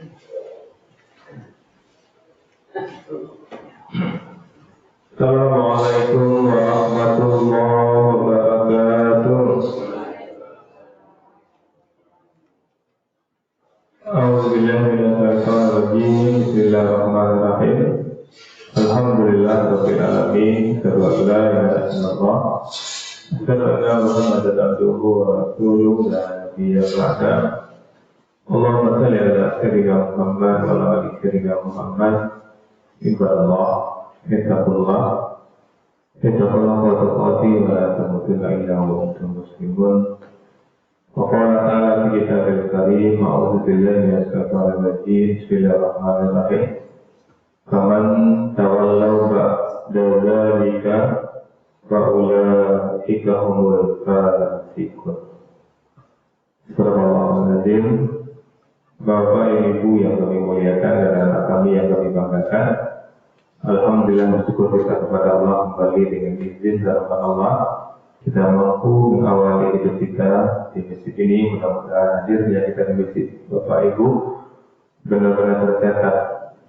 Assalamualaikum warahmatullahi wabarakatuh. A'udzubillahi minasyaitonir rajim. Bismillahirrahmanirrahim. Alhamdulillahirabbil alamin. Asyhadu an la ilaha illallah. Asyhadu anna Muhammadan abduhu wa rasuluhu la nabiyya ba'da. Allahumma shalli ala sayyidina Muhammad wa ala ali sayyidina Muhammad. Ibadallah, ittaqullah wa taqati wa la tamutunna illa wa antum muslimun. Wa qala ta'ala fi kitabil karim, a'udzu billahi minash shaitonir rajim. Bismillahirrahmanirrahim. Faman tawallaw ba'da dzalika fa ulaika humul fasiqun. Subhanallah. Bapak Ibu yang kami muliakan dan anak kami yang kami banggakan, alhamdulillah bersyukur kita kepada Allah kembali dengan izin dan rahmat Allah kita mampu mengawali hidup kita di masjid ini. Mudah-mudahan hadirnya kita di masjid Bapak Ibu benar-benar tercatat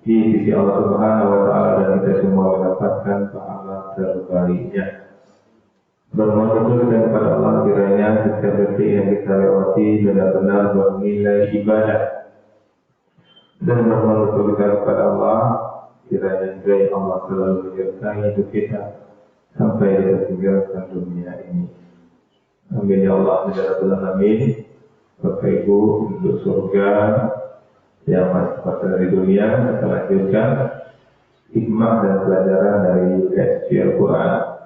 di sisi Allah Subhanahu wa Ta'ala dan kita semua mendapatkan pahala terbaiknya. Bermohon kita kepada Allah kiranya setiap detik yang kita lewati benar-benar bernilai ibadah. Dan bermohon kita kepada Allah kiranya Allah selalu menyertai hidup kita sampai kita tinggalkan dunia ini. Amin ya Allah, ya Rabbal Alamin. Bapak Ibu untuk surga yang masih pada dari dunia, kita lanjutkan hikmah dan pelajaran dari kaji Al-Quran.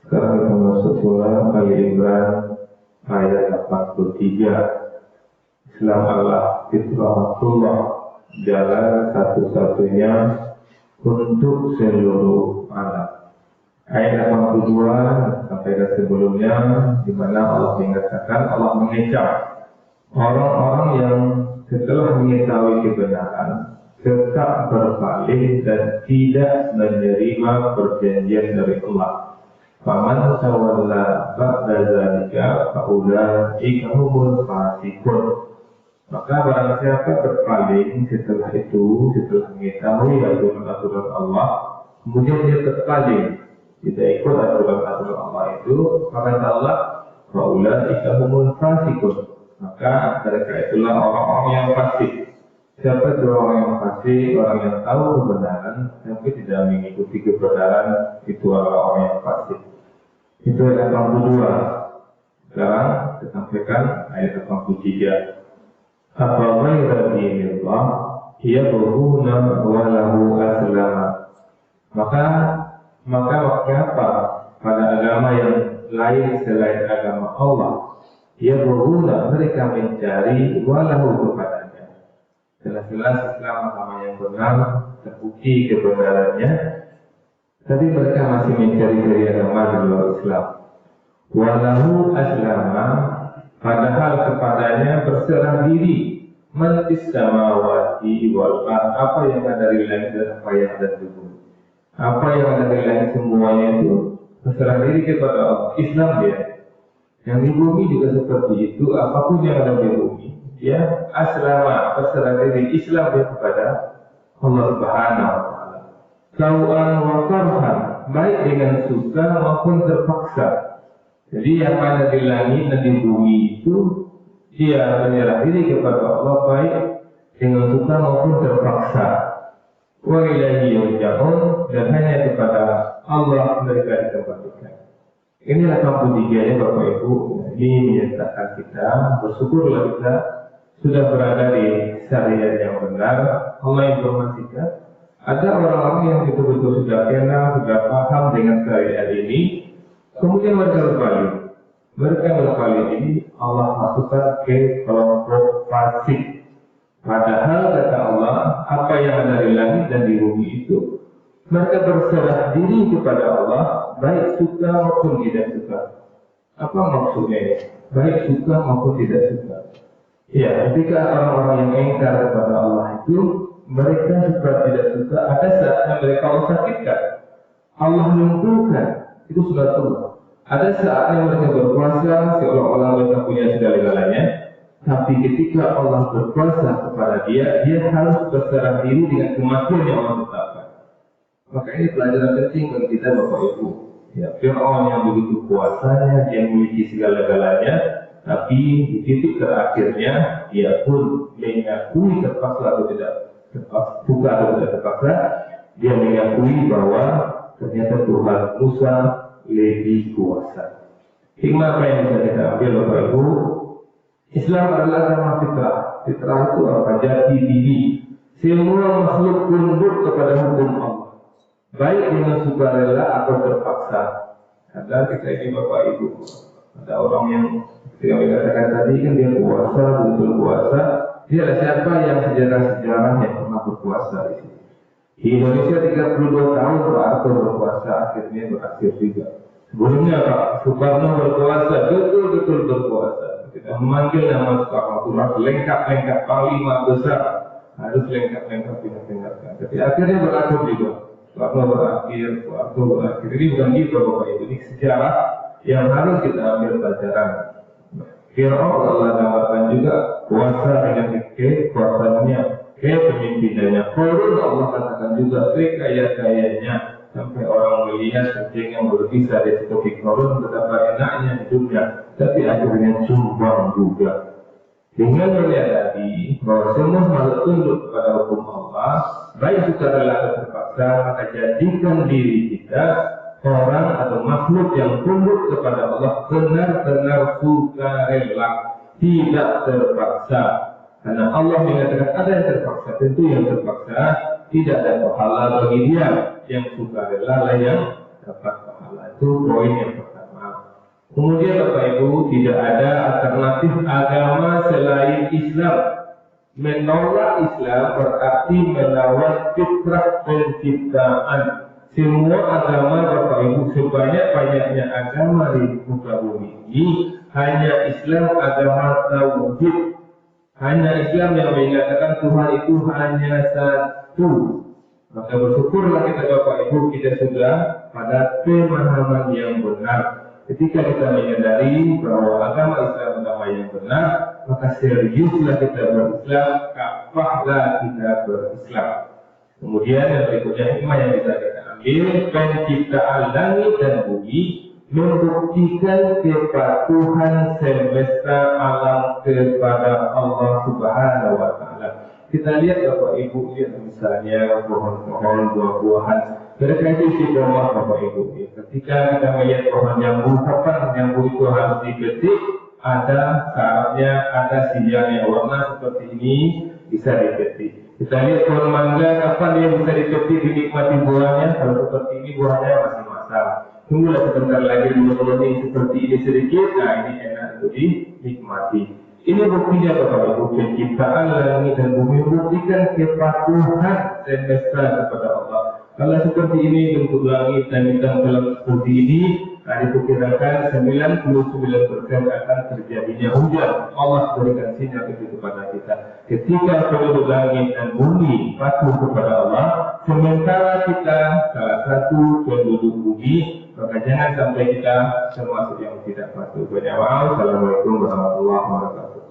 Sekarang kita masuk surah Ali Imran ayat 83. Islam Allah fitrahullah, jalan satu-satunya untuk seluruh alam. Ayat 82 sampai ke sebelumnya, di mana Allah mengatakan, Allah mengecam orang-orang yang setelah mengetahui kebenaran tetap berpaling dan tidak menerima perjanjian dari Allah. Faman tawalla ba'da dzalika fa ulaika humul fasiqun. Maka barang siapa berpaling setelah itu, setelah mengetahui aturan-aturan Allah, kemudian dia berpaling, tidak ikut aturan-aturan Allah itu, maka Allah fa ulaika humul fasiqun. Maka mereka itulah orang-orang yang fasik. Siapa itu orang yang fasik? Orang yang tahu kebenaran tapi tidak mengikuti kebenaran, itu adalah orang yang fasik. Itu ayat 82. Sekarang kita sampaikan ayat 83. Apa ghayra dinillah yabghuna wa lahu aslama. Maka apa pada agama yang lain selain agama Allah, yabghuna, mereka mencari wa lahu kepadanya. Jelas-jelas Islam agama yang benar, terbukti kebenarannya, tapi mereka masih mencari-cari agama di luar Islam. Walahu aslama, padahal kepadanya berserah diri. Man fis samawati wal ardh, apa yang ada di langit dan apa yang ada di bumi. Apa yang ada di langit semuanya itu berserah diri kepada Allah. Islam dia. Yang di bumi juga seperti itu. Apapun yang ada di bumi, dia aslama, berserah diri. Islam dia kepada Allah Subhanahu wa Ta'ala. Tau'an wa karhan, baik dengan suka maupun terpaksa. Jadi yang ada di langit dan di bumi itu dia menyerah diri kepada Allah baik dengan suka maupun terpaksa. Wa ilaihi yurja'un, dan hanya kepada Allah mereka dikembalikan. Inilah 83-nya Bapak Ibu. Ini menyatakan kita bersyukurlah kita sudah berada di syariat yang benar. Allah informasikan ada orang-orang yang betul-betul sudah kenal, sudah paham dengan syariat ini, kemudian mereka berpaling. Mereka berpaling ini Allah masukkan ke kelompok fasik. Padahal kata Allah, apa yang ada di langit dan di bumi itu, mereka berserah diri kepada Allah, baik suka maupun tidak suka. Apa maksudnya ini? Baik suka maupun tidak suka. Ya, ketika orang-orang yang ingkar kepada Allah itu, mereka suka tidak suka, ada saatnya mereka Allah sakitkan, Allah lumpuhkan, itu sunatullah. Ada saatnya mereka berpuasa seolah-olah mereka punya segala-galanya. Tapi ketika Allah berkuasa kepada dia, dia harus berserah diri dengan kematian yang Allah tetapkan. Maka ini pelajaran penting bagi kita Bapak Ibu. Ya, Fir'aun yang begitu kuasanya, dia memiliki segala-galanya, tapi di titik terakhirnya dia pun mengakui terpaksa atau tidak terpaksa, bukan atau tidak terpaksa, dia mengakui bahwa ternyata Tuhan Musa lebih kuasa. Hikmah apa yang bisa kita ambil Bapak Ibu? Islam adalah agama fitrah. Fitrah itu apa? Jati diri. Semua makhluk tunduk kepada hukum Allah, baik dengan sukarela atau terpaksa. Ada kita ini Bapak Ibu, ada orang yang ketika dikatakan tadi kan dia puasa, betul puasa. Dia ada siapa yang sejarah-sejarah yang pernah berpuasa di sini? Di Indonesia 32 tahun Pak Harto berpuasa, akhirnya berakhir juga. Sebelumnya Pak Soekarno berpuasa, betul-betul berpuasa. Kita memanggil nama Soekarno, lengkap-lengkap panglima besar, harus lengkap-lengkap didengarkan. Tapi akhirnya berakhir juga. Soekarno berakhir, Soeharto berakhir. Ini bukan gitu Bapak Ibu, ini sejarah yang harus kita ambil pelajaran. Fir'aun Allah gambarkan juga kuasa dengan kekuasaannya, kepemimpinannya. Korun Allah katakan juga sekaya-kayanya, sampai orang melihat kucing yang berpisah dari seperti korun betapa enaknya hidupnya, tapi akhirnya sumbang juga. Dengan menyadari bahwa semua makhluk tunduk kepada hukum Allah, baik sukarela atau terpaksa, maka jadikan diri kita orang atau makhluk yang tunduk kepada Allah benar-benar sukarela, tidak terpaksa. Karena Allah mengatakan ada yang terpaksa, tentu yang terpaksa tidak ada pahala bagi dia. Yang sukarela lah yang dapat pahala. Itu poin yang pertama. Kemudian Bapak Ibu, tidak ada alternatif agama selain Islam. Menolak Islam berarti melawan fitrah penciptaan. Semua agama Bapak Ibu, sebanyak-banyaknya agama di muka bumi ini, hanya Islam agama tauhid. Hanya Islam yang mengatakan Tuhan itu hanya satu. Maka bersyukurlah kita Bapak Ibu, kita sudah pada pemahaman yang benar. Ketika kita menyadari bahwa agama Islam agama yang benar, maka seriuslah kita berislam, kafahlah kita berislam. Kemudian yang berikutnya hikmah yang bisa kita ambil, penciptaan langit dan bumi membuktikan kepatuhan semesta alam kepada Allah Subhanahu wa Ta'ala. Kita lihat Bapak Ibu, lihat misalnya pohon-pohon, buah-buahan, mereka itu istiqomah Bapak Ibu. Ketika kita melihat pohon jambu, kapan jambu itu harus dipetik, ada syaratnya, ada sinyalnya, warna seperti ini bisa dipetik. Kita lihat pohon mangga, kapan dia bisa dipetik, dinikmati buahnya, kalau seperti ini buahnya masih masak. Tunggulah sebentar lagi menuruni seperti ini sedikit, nah ini enak untuk dinikmati. Ini buktinya Bapak Ibu, penciptaan langit dan bumi membuktikan kepatuhan semesta kepada Allah. Kalau seperti ini bentuk langit dan bintang gelap seperti ini, diperkirakan 99% akan terjadinya hujan. Allah berikan sinyal itu kepada kita. Ketika penduduk langit dan bumi patuh kepada Allah, sementara kita salah satu penduduk bumi, maka jangan sampai kita termasuk yang tidak patuh. Banyak maaf. Assalamualaikum warahmatullahi wabarakatuh.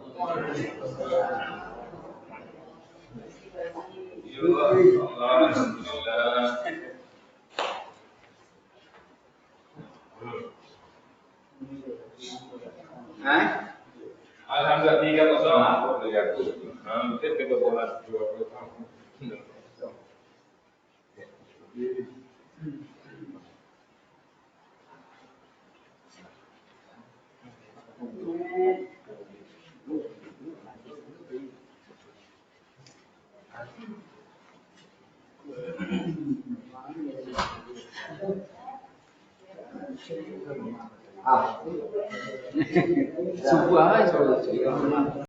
Alhamdulillah 3-0. Hampir kebobolan 20 tahun. Sebuah